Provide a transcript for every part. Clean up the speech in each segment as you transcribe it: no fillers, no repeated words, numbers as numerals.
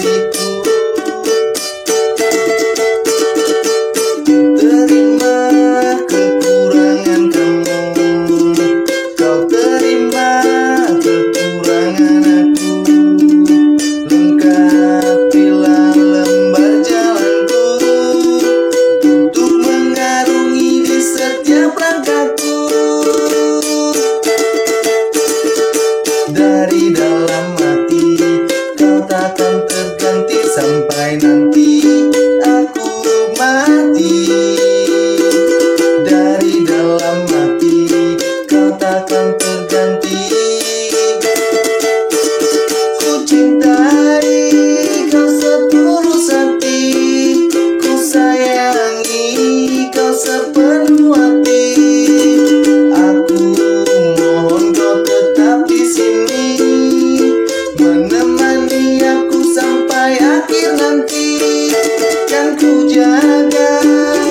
diriku. Terima kekurangan kamu, kau terima kekurangan aku. Lengkapilah lembar jalanku untuk mengarungi di setiap langkahku. Dari dalam hati kau takkan terganti sampai nanti aku mati. Dari dalam hati kau takkan terganti. Ku cintai kau setulus hati, ku sayangi kau sepenuh hati. Aku mohon kau tetap di sini, menemani aku sampai akhir nanti. Kan ku jaga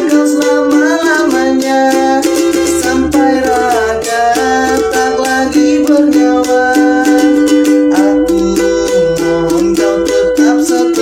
kau selama-lamanya, sampai raga tak lagi bernyawa. Aku mohon kau tetap setia.